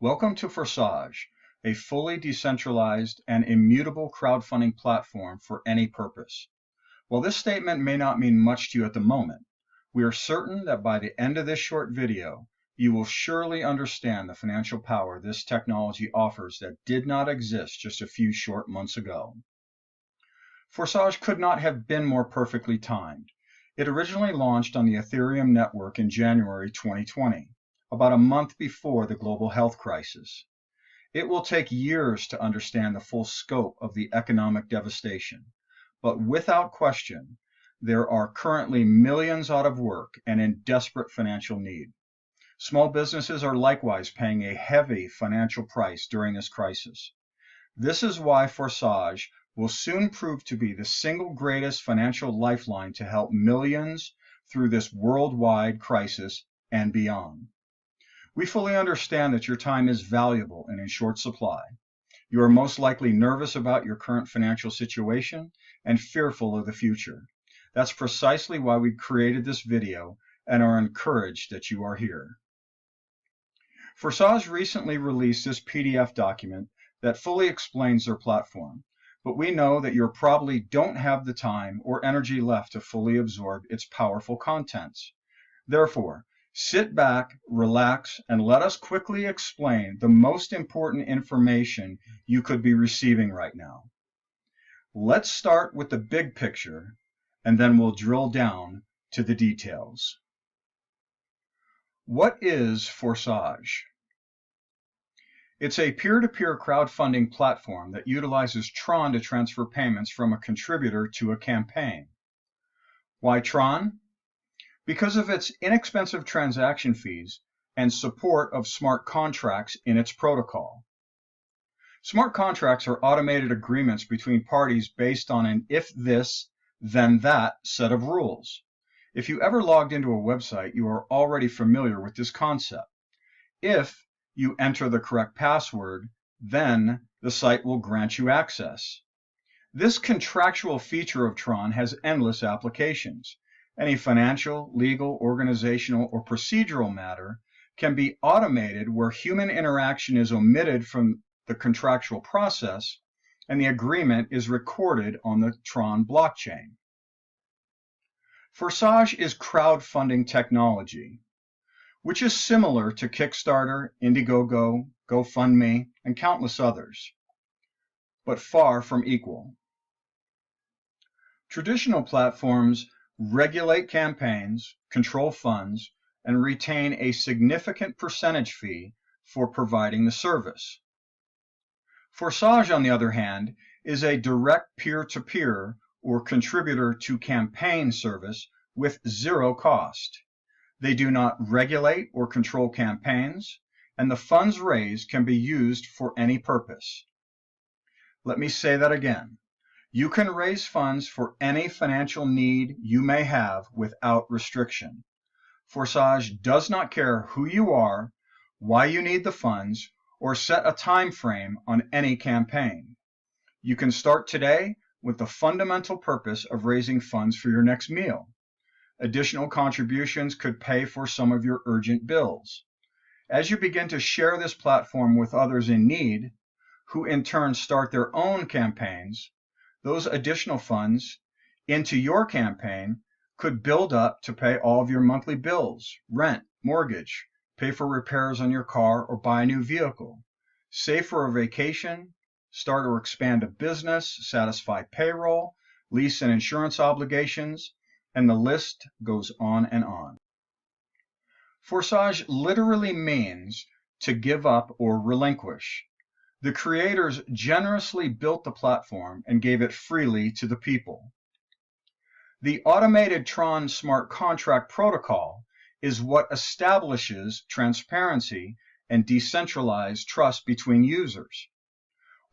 Welcome to Forsage, a fully decentralized and immutable crowdfunding platform for any purpose. While this statement may not mean much to you at the moment, we are certain that by the end of this short video, you will surely understand the financial power this technology offers that did not exist just a few short months ago. Forsage could not have been more perfectly timed. It originally launched on the Ethereum network in January 2020. About a month before the global health crisis. It will take years to understand the full scope of the economic devastation, but without question, there are currently millions out of work and in desperate financial need. Small businesses are likewise paying a heavy financial price during this crisis. This is why Forsage will soon prove to be the single greatest financial lifeline to help millions through this worldwide crisis and beyond. We fully understand that your time is valuable and in short supply. You are most likely nervous about your current financial situation and fearful of the future. That's precisely why we created this video and are encouraged that you are here. Forsage recently released this PDF document that fully explains their platform, but we know that you probably don't have the time or energy left to fully absorb its powerful contents. Therefore, sit back, relax, and let us quickly explain the most important information you could be receiving right now. Let's start with the big picture, and then we'll drill down to the details. What is Forsage? It's a peer-to-peer crowdfunding platform that utilizes Tron to transfer payments from a contributor to a campaign. Why Tron? Because of its inexpensive transaction fees and support of smart contracts in its protocol. Smart contracts are automated agreements between parties based on an if this, then that set of rules. If you ever logged into a website, you are already familiar with this concept. If you enter the correct password, then the site will grant you access. This contractual feature of Tron has endless applications. Any financial, legal, organizational, or procedural matter can be automated where human interaction is omitted from the contractual process and the agreement is recorded on the Tron blockchain. Forsage is crowdfunding technology, which is similar to Kickstarter, Indiegogo, GoFundMe, and countless others, but far from equal. Traditional platforms regulate campaigns, control funds, and retain a significant percentage fee for providing the service. Forsage, on the other hand, is a direct peer-to-peer or contributor-to-campaign service with zero cost. They do not regulate or control campaigns, and the funds raised can be used for any purpose. Let me say that again. You can raise funds for any financial need you may have without restriction. Forsage does not care who you are, why you need the funds, or set a time frame on any campaign. You can start today with the fundamental purpose of raising funds for your next meal. Additional contributions could pay for some of your urgent bills. As you begin to share this platform with others in need, who in turn start their own campaigns, those additional funds into your campaign could build up to pay all of your monthly bills, rent, mortgage, pay for repairs on your car or buy a new vehicle, save for a vacation, start or expand a business, satisfy payroll, lease and insurance obligations, and the list goes on and on. Forsage literally means to give up or relinquish. The creators generously built the platform and gave it freely to the people. The automated Tron smart contract protocol is what establishes transparency and decentralized trust between users.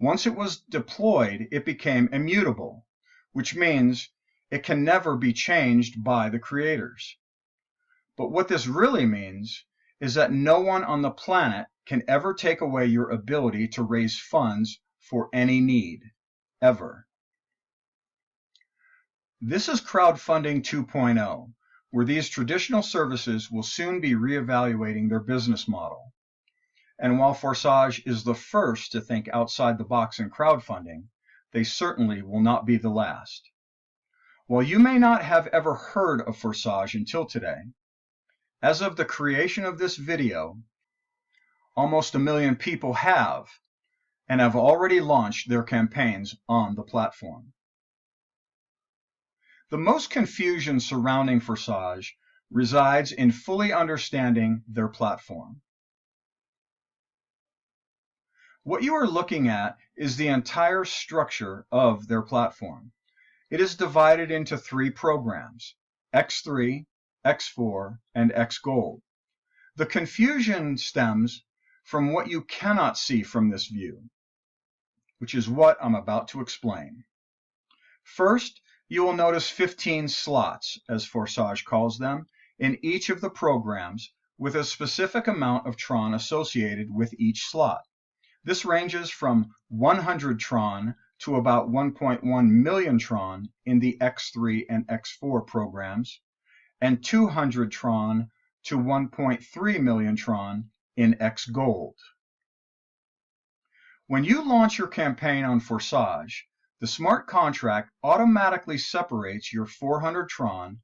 Once it was deployed, it became immutable, which means it can never be changed by the creators. But what this really means is that no one on the planet can ever take away your ability to raise funds for any need, ever. This is crowdfunding 2.0, where these traditional services will soon be reevaluating their business model. And while Forsage is the first to think outside the box in crowdfunding, they certainly will not be the last. While you may not have ever heard of Forsage until today, as of the creation of this video, almost 1 million people have and have already launched their campaigns on the platform. The most confusion surrounding Forsage resides in fully understanding their platform. What you are looking at is the entire structure of their platform. It is divided into 3 programs, X3, X4, and XGold. The confusion stems from what you cannot see from this view, which is what I'm about to explain. First, you will notice 15 slots, as Forsage calls them, in each of the programs with a specific amount of Tron associated with each slot. This ranges from 100 Tron to about 1.1 million Tron in the X3 and X4 programs, and 200 Tron to 1.3 million Tron in XGold. When you launch your campaign on Forsage, the smart contract automatically separates your 400 Tron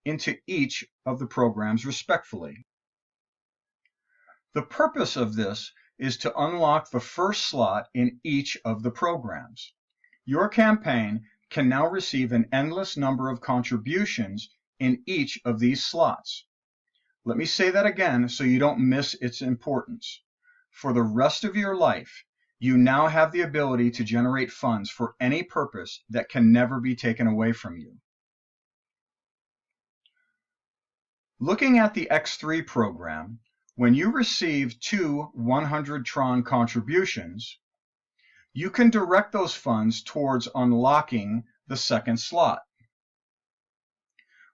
into each of the programs respectively. The purpose of this is to unlock the first slot in each of the programs. Your campaign can now receive an endless number of contributions in each of these slots. Let me say that again so you don't miss its importance. For the rest of your life, you now have the ability to generate funds for any purpose that can never be taken away from you. Looking at the X3 program, when you receive 2 100 Tron contributions, you can direct those funds towards unlocking the second slot,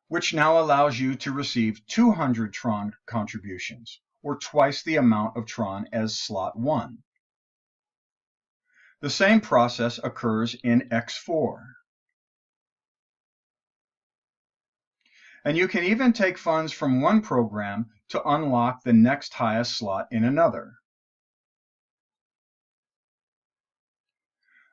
which now allows you to receive 200 Tron contributions, or twice the amount of Tron as slot 1. The same process occurs in X4. And you can even take funds from one program to unlock the next highest slot in another.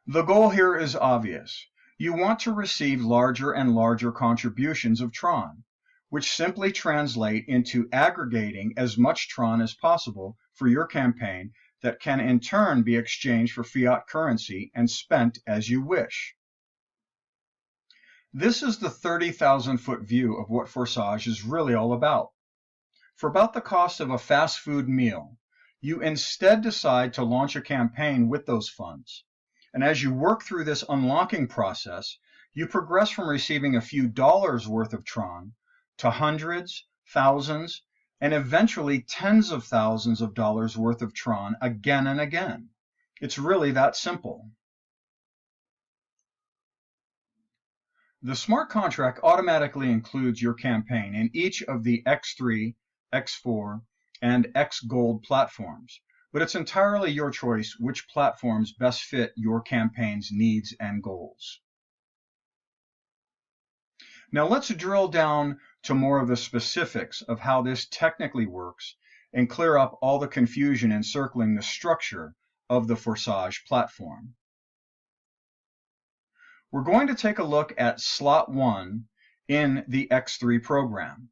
The goal here is obvious. You want to receive larger and larger contributions of Tron, which simply translate into aggregating as much Tron as possible for your campaign that can in turn be exchanged for fiat currency and spent as you wish. This is the 30,000-foot view of what Forsage is really all about. For about the cost of a fast food meal, you instead decide to launch a campaign with those funds. And as you work through this unlocking process, you progress from receiving a few dollars worth of Tron to hundreds, thousands, and eventually tens of thousands of dollars worth of Tron again and again. It's really that simple. The smart contract automatically includes your campaign in each of the X3, X4, and XGold platforms, but it's entirely your choice which platforms best fit your campaign's needs and goals. Now let's drill down to more of the specifics of how this technically works and clear up all the confusion encircling the structure of the Forsage platform. We're going to take a look at slot 1 in the X3 program,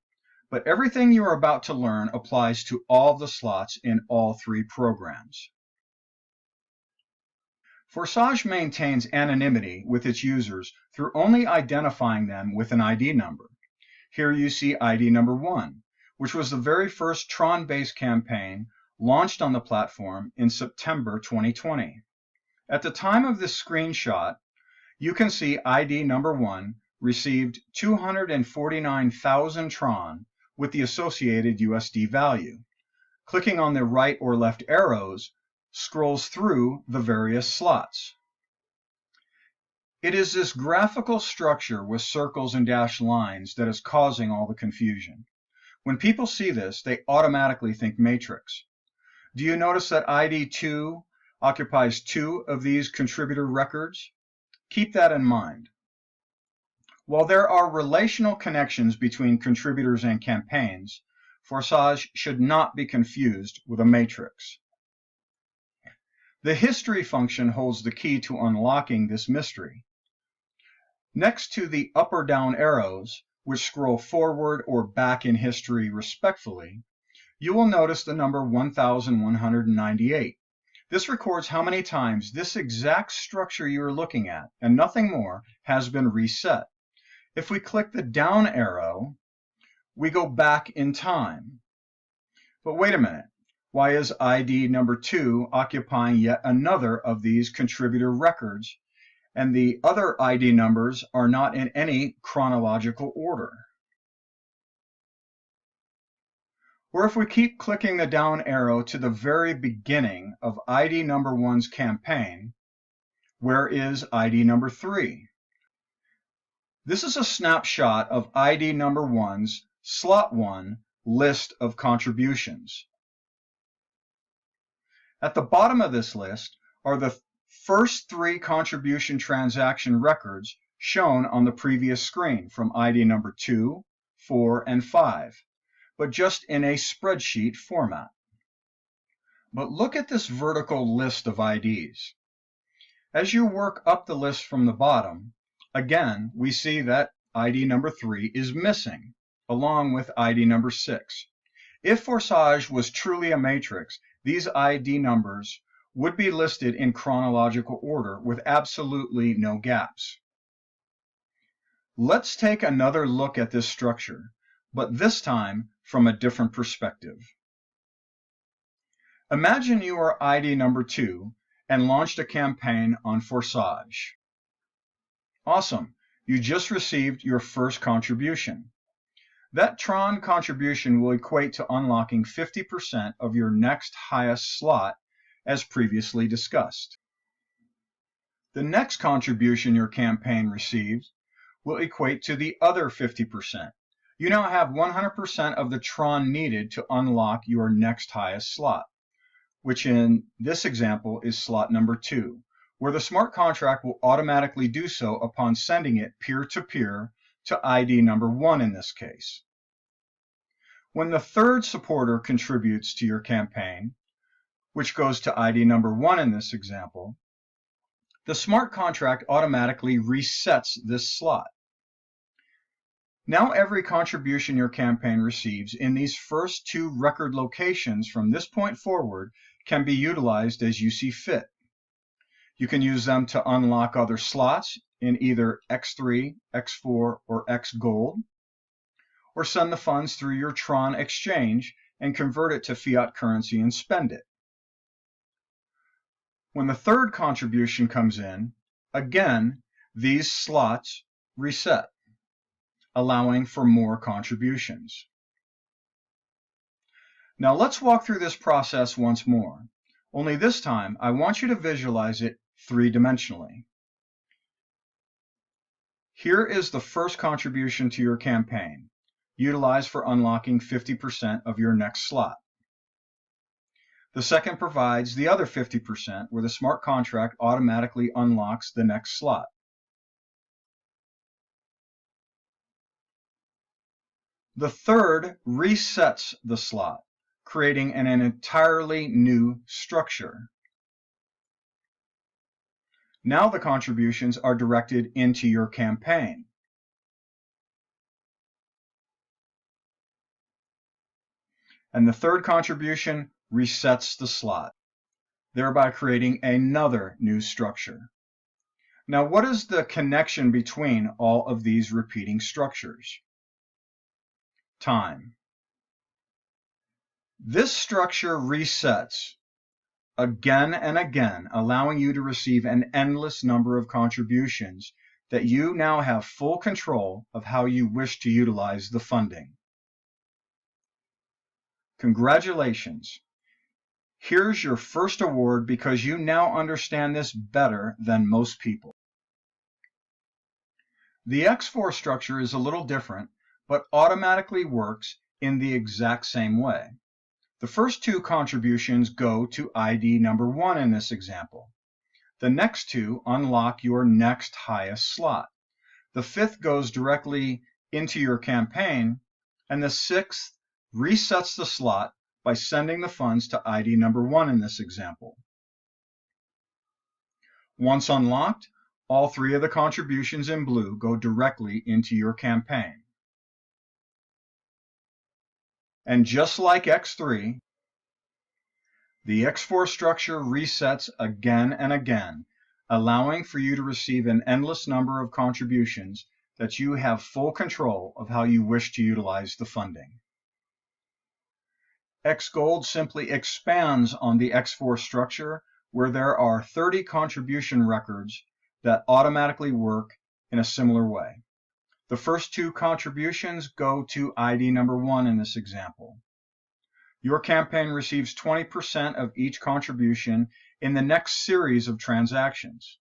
but everything you are about to learn applies to all the slots in all 3 programs. Forsage maintains anonymity with its users through only identifying them with an ID number. Here you see ID number 1, which was the very first Tron-based campaign launched on the platform in September 2020. At the time of this screenshot, you can see ID number 1 received 249,000 Tron with the associated USD value. Clicking on the right or left arrows scrolls through the various slots. It is this graphical structure with circles and dashed lines that is causing all the confusion. When people see this, they automatically think matrix. Do you notice that ID 2 occupies 2 of these contributor records? Keep that in mind. While there are relational connections between contributors and campaigns, Forsage should not be confused with a matrix. The history function holds the key to unlocking this mystery. Next to the up or down arrows, which scroll forward or back in history respectively, you will notice the number 1198. This records how many times this exact structure you are looking at, and nothing more, has been reset. If we click the down arrow, we go back in time. But wait a minute, why is ID number 2 occupying yet another of these contributor records, and the other ID numbers are not in any chronological order? Or if we keep clicking the down arrow to the very beginning of ID number 1's campaign, where is ID number 3? This is a snapshot of ID number 1's slot 1 list of contributions. At the bottom of this list are the first 3 contribution transaction records shown on the previous screen from ID number 2, 4, and 5, but just in a spreadsheet format. But look at this vertical list of IDs. As you work up the list from the bottom, again, we see that ID number 3 is missing, along with ID number 6. If Forsage was truly a matrix, these ID numbers would be listed in chronological order with absolutely no gaps. Let's take another look at this structure, but this time from a different perspective. Imagine you are ID number 2 and launched a campaign on Forsage. Awesome, you just received your first contribution. That Tron contribution will equate to unlocking 50% of your next highest slot, as previously discussed. The next contribution your campaign receives will equate to the other 50%. You now have 100% of the Tron needed to unlock your next highest slot, which in this example is slot number 2, where the smart contract will automatically do so upon sending it peer-to-peer to ID number 1 in this case. When the third supporter contributes to your campaign, which goes to ID number 1 in this example, the smart contract automatically resets this slot. Now every contribution your campaign receives in these first 2 record locations from this point forward can be utilized as you see fit. You can use them to unlock other slots in either X3, X4, or XGold, or send the funds through your Tron exchange and convert it to fiat currency and spend it. When the third contribution comes in, again, these slots reset, allowing for more contributions. Now let's walk through this process once more, only this time I want you to visualize it 3-dimensionally. Here is the first contribution to your campaign, utilized for unlocking 50% of your next slot. The second provides the other 50% where the smart contract automatically unlocks the next slot. The third resets the slot, creating an entirely new structure. Now the contributions are directed into your campaign. And the third contribution resets the slot, thereby creating another new structure. Now, what is the connection between all of these repeating structures? Time. This structure resets again and again, allowing you to receive an endless number of contributions that you now have full control of how you wish to utilize the funding. Congratulations. Here's your first award because you now understand this better than most people. The X4 structure is a little different, but automatically works in the exact same way. The first 2 contributions go to ID number 1 in this example. The next 2 unlock your next highest slot. The 5th goes directly into your campaign, and the 6th resets the slot by sending the funds to ID number 1 in this example. Once unlocked, all 3 of the contributions in blue go directly into your campaign. And just like X3, the X4 structure resets again and again, allowing for you to receive an endless number of contributions that you have full control of how you wish to utilize the funding. XGold simply expands on the X4 structure, where there are 30 contribution records that automatically work in a similar way. The first 2 contributions go to ID number 1 in this example. Your campaign receives 20% of each contribution in the next series of transactions.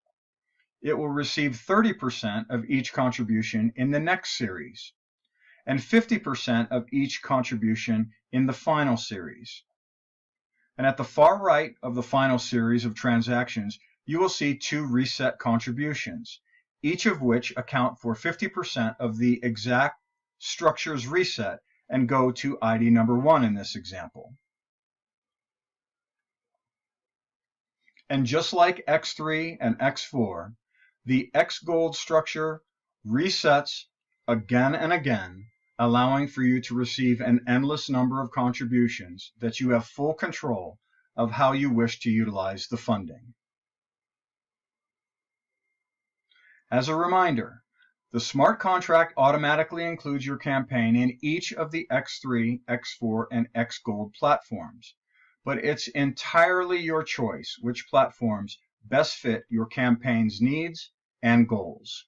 It will receive 30% of each contribution in the next series, and 50% of each contribution in the final series. And at the far right of the final series of transactions, you will see 2 reset contributions, each of which account for 50% of the exact structure's reset and go to ID number 1 in this example. And just like X3 and X4, the XGold structure resets again and again, allowing for you to receive an endless number of contributions that you have full control of how you wish to utilize the funding. As a reminder, the smart contract automatically includes your campaign in each of the X3, X4, and XGold platforms, but it's entirely your choice which platforms best fit your campaign's needs and goals.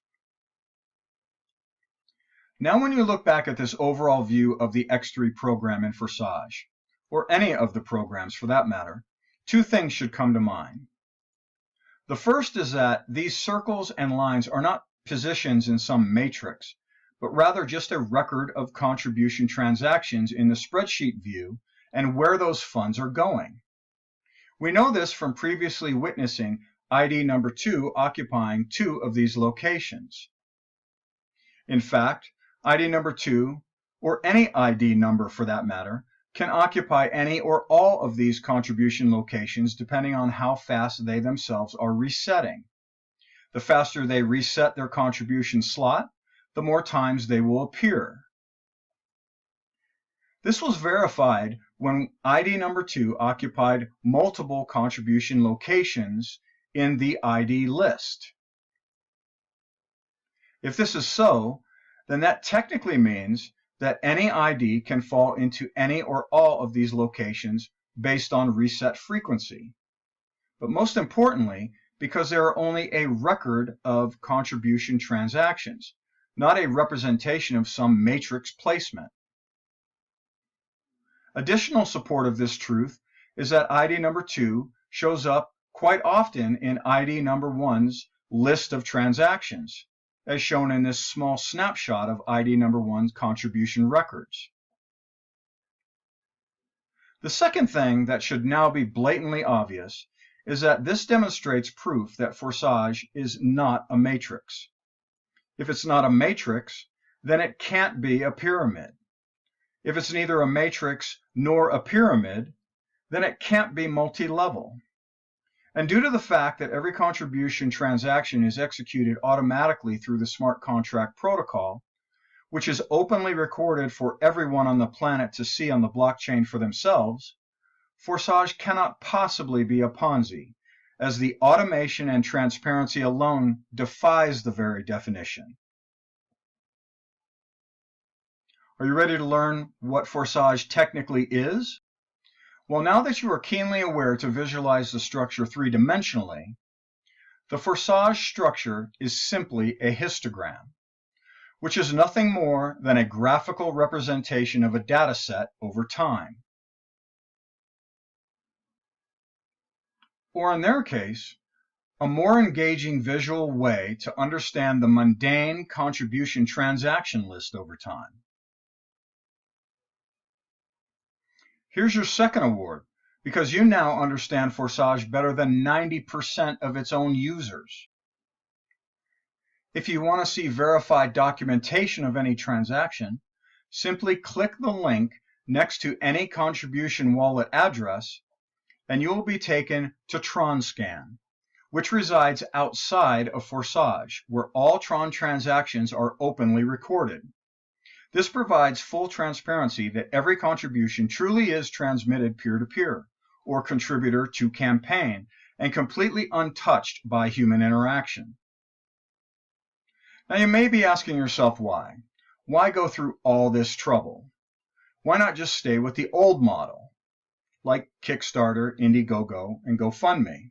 Now when you look back at this overall view of the X3 program in Forsage, or any of the programs for that matter, 2 things should come to mind. The first is that these circles and lines are not positions in some matrix, but rather just a record of contribution transactions in the spreadsheet view and where those funds are going. We know this from previously witnessing ID number 2 occupying 2 of these locations. In fact, ID number 2, or any ID number for that matter, can occupy any or all of these contribution locations depending on how fast they themselves are resetting. The faster they reset their contribution slot, the more times they will appear. This was verified when ID number 2 occupied multiple contribution locations in the ID list. If this is so, then that technically means that any ID can fall into any or all of these locations based on reset frequency. But most importantly, because there are only a record of contribution transactions, not a representation of some matrix placement. Additional support of this truth is that ID number 2 shows up quite often in ID number 1's list of transactions, as shown in this small snapshot of ID number 1's contribution records. The second thing that should now be blatantly obvious is that this demonstrates proof that Forsage is not a matrix. If it's not a matrix, then it can't be a pyramid. If it's neither a matrix nor a pyramid, then it can't be multi-level. And due to the fact that every contribution transaction is executed automatically through the smart contract protocol, which is openly recorded for everyone on the planet to see on the blockchain for themselves, Forsage cannot possibly be a Ponzi, as the automation and transparency alone defies the very definition. Are you ready to learn what Forsage technically is? Well, now that you are keenly aware to visualize the structure 3-dimensionally, the Forsage structure is simply a histogram, which is nothing more than a graphical representation of a data set over time. Or in their case, a more engaging visual way to understand the mundane contribution transaction list over time. Here's your second award, because you now understand Forsage better than 90% of its own users. If you want to see verified documentation of any transaction, simply click the link next to any contribution wallet address, and you will be taken to Tron Scan, which resides outside of Forsage, where all Tron transactions are openly recorded. This provides full transparency that every contribution truly is transmitted peer-to-peer, or contributor to campaign, and completely untouched by human interaction. Now you may be asking yourself why. Why go through all this trouble? Why not just stay with the old model, like Kickstarter, Indiegogo, and GoFundMe?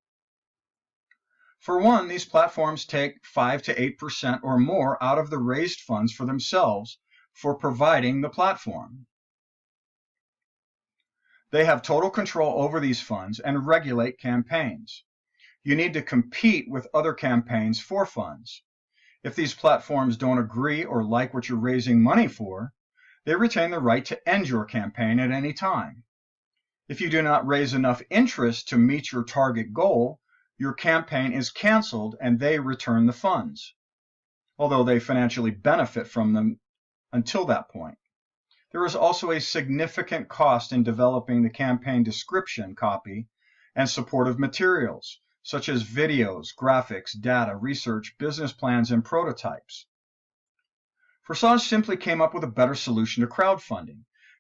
For one, these platforms take 5 to 8% or more out of the raised funds for themselves for providing the platform. They have total control over these funds and regulate campaigns. You need to compete with other campaigns for funds. If these platforms don't agree or like what you're raising money for, they retain the right to end your campaign at any time. If you do not raise enough interest to meet your target goal, your campaign is canceled and they return the funds, although they financially benefit from them until that point. There is also a significant cost in developing the campaign description copy and supportive materials, such as videos, graphics, data, research, business plans, and prototypes. Forsage simply came up with a better solution to crowdfunding.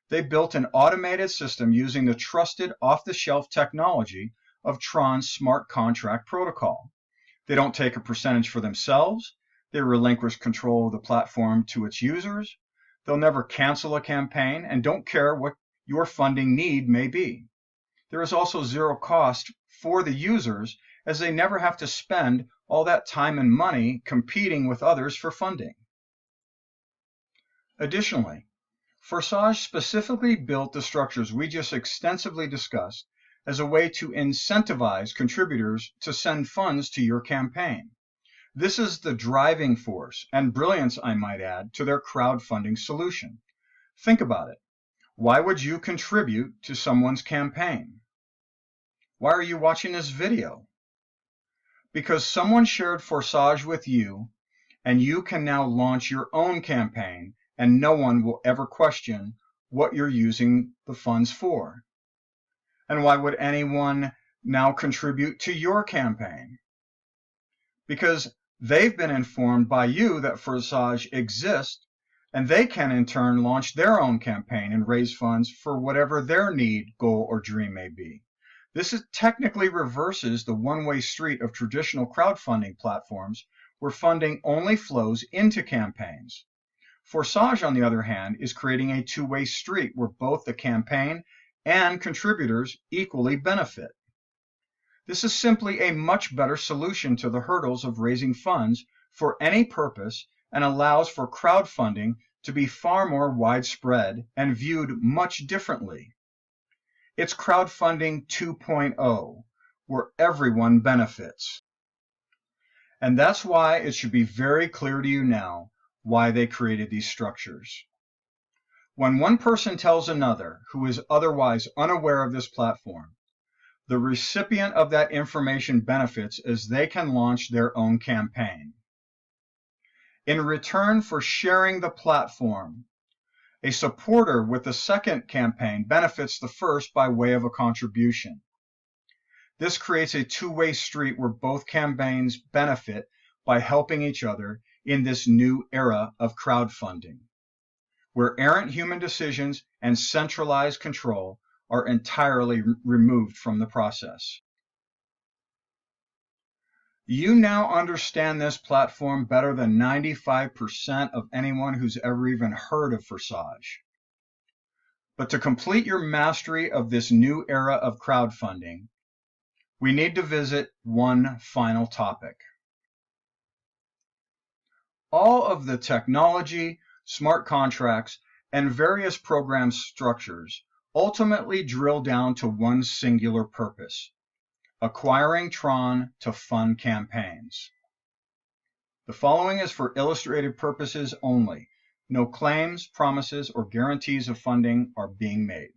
They built an automated system using the trusted off-the-shelf technology of Tron's smart contract protocol. They don't take a percentage for themselves. They relinquish control of the platform to its users. They'll never cancel a campaign and don't care what your funding need may be. There is also zero cost for the users, as they never have to spend all that time and money competing with others for funding. Additionally, Forsage specifically built the structures we just extensively discussed as a way to incentivize contributors to send funds to your campaign. This is the driving force and brilliance, I might add, to their crowdfunding solution. Think about it. Why would you contribute to someone's campaign? Why are you watching this video? Because someone shared Forsage with you, and you can now launch your own campaign, and no one will ever question what you're using the funds for. And why would anyone now contribute to your campaign? Because they've been informed by you that Forsage exists, and they can in turn launch their own campaign and raise funds for whatever their need, goal, or dream may be. This technically reverses the one-way street of traditional crowdfunding platforms where funding only flows into campaigns. Forsage, on the other hand, is creating a two-way street where both the campaign and contributors equally benefit. This is simply a much better solution to the hurdles of raising funds for any purpose and allows for crowdfunding to be far more widespread and viewed much differently. It's crowdfunding 2.0, where everyone benefits. And that's why it should be very clear to you now why they created these structures. When one person tells another who is otherwise unaware of this platform, the recipient of that information benefits as they can launch their own campaign. In return for sharing the platform, a supporter with the second campaign benefits the first by way of a contribution. This creates a two-way street where both campaigns benefit by helping each other in this new era of crowdfunding, where errant human decisions and centralized control are entirely removed from the process. You now understand this platform better than 95% of anyone who's ever even heard of Forsage. But to complete your mastery of this new era of crowdfunding, we need to visit one final topic. All of the technology, smart contracts, and various program structures ultimately drill down to one singular purpose: acquiring Tron to fund campaigns. The following is for illustrative purposes only. No claims, promises, or guarantees of funding are being made.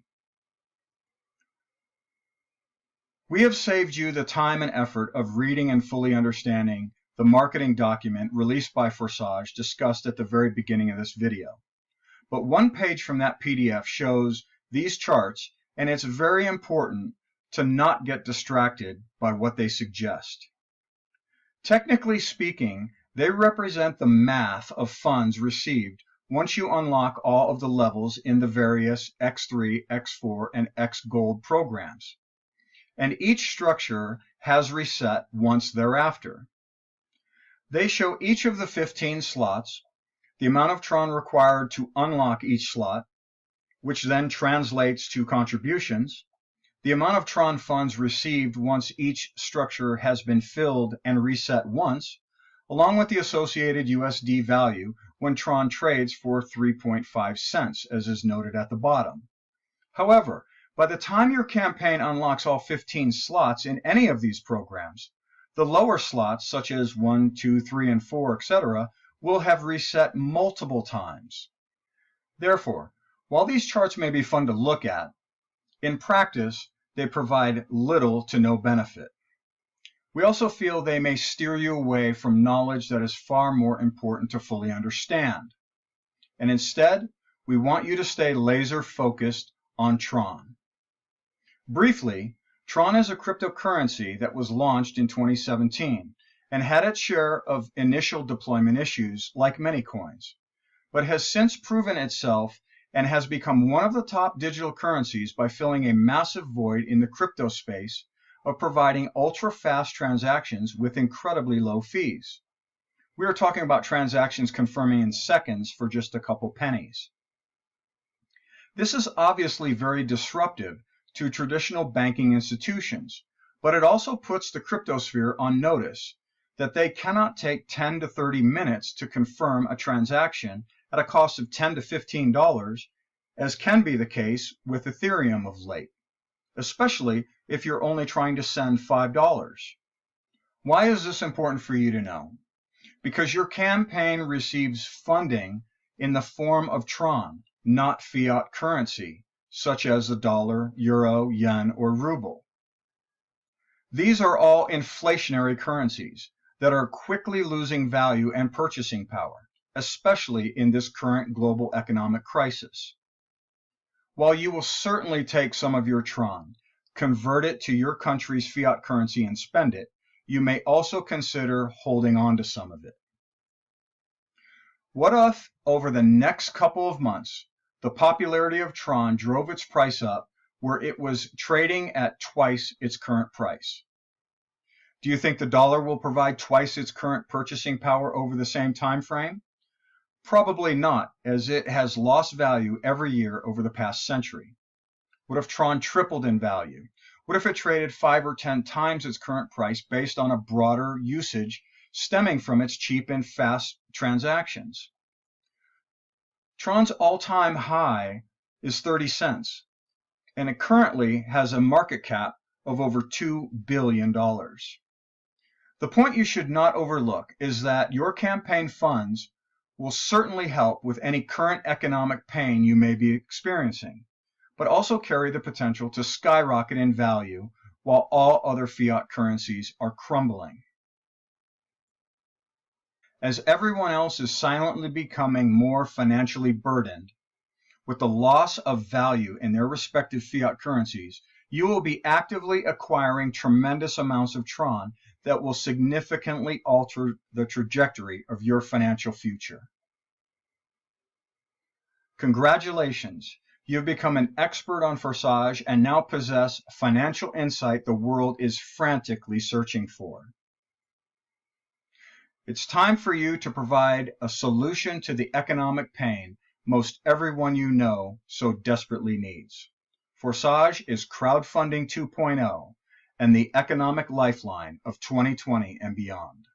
We have saved you the time and effort of reading and fully understanding the marketing document released by Forsage discussed at the very beginning of this video. But one page from that PDF shows these charts, and it's very important to not get distracted by what they suggest. Technically speaking, they represent the math of funds received once you unlock all of the levels in the various X3, X4, and XGold programs. And each structure has reset once thereafter. They show each of the 15 slots, the amount of Tron required to unlock each slot, which then translates to contributions, the amount of Tron funds received once each structure has been filled and reset once, along with the associated USD value when Tron trades for 3.5 cents, as is noted at the bottom. However, by the time your campaign unlocks all 15 slots in any of these programs, the lower slots, such as 1, 2, 3, and 4, etc., will have reset multiple times. Therefore, while these charts may be fun to look at, in practice, they provide little to no benefit. We also feel they may steer you away from knowledge that is far more important to fully understand. And instead, we want you to stay laser focused on Tron. Briefly, Tron is a cryptocurrency that was launched in 2017 and had its share of initial deployment issues like many coins, but has since proven itself and has become one of the top digital currencies by filling a massive void in the crypto space of providing ultra-fast transactions with incredibly low fees. We are talking about transactions confirming in seconds for just a couple pennies. This is obviously very disruptive to traditional banking institutions, but it also puts the cryptosphere on notice that they cannot take 10 to 30 minutes to confirm a transaction at a cost of $10 to $15, as can be the case with Ethereum of late, especially if you're only trying to send $5. Why is this important for you to know? Because your campaign receives funding in the form of Tron, not fiat currency, such as the dollar, euro, yen, or ruble. These are all inflationary currencies that are quickly losing value and purchasing power, especially in this current global economic crisis. While you will certainly take some of your Tron, convert it to your country's fiat currency and spend it, you may also consider holding on to some of it. What if, over the next couple of months, the popularity of Tron drove its price up where it was trading at twice its current price? Do you think the dollar will provide twice its current purchasing power over the same time frame? Probably not, as it has lost value every year over the past century. What if Tron tripled in value? What if it traded 5 or 10 times its current price based on a broader usage stemming from its cheap and fast transactions? Tron's all-time high is 30 cents, and it currently has a market cap of over $2 billion. The point you should not overlook is that your campaign funds will certainly help with any current economic pain you may be experiencing, but also carry the potential to skyrocket in value while all other fiat currencies are crumbling. As everyone else is silently becoming more financially burdened with the loss of value in their respective fiat currencies, you will be actively acquiring tremendous amounts of Tron that will significantly alter the trajectory of your financial future. Congratulations, you have become an expert on Forsage and now possess financial insight the world is frantically searching for. It's time for you to provide a solution to the economic pain most everyone you know so desperately needs. Forsage is crowdfunding 2.0 and the economic lifeline of 2020 and beyond.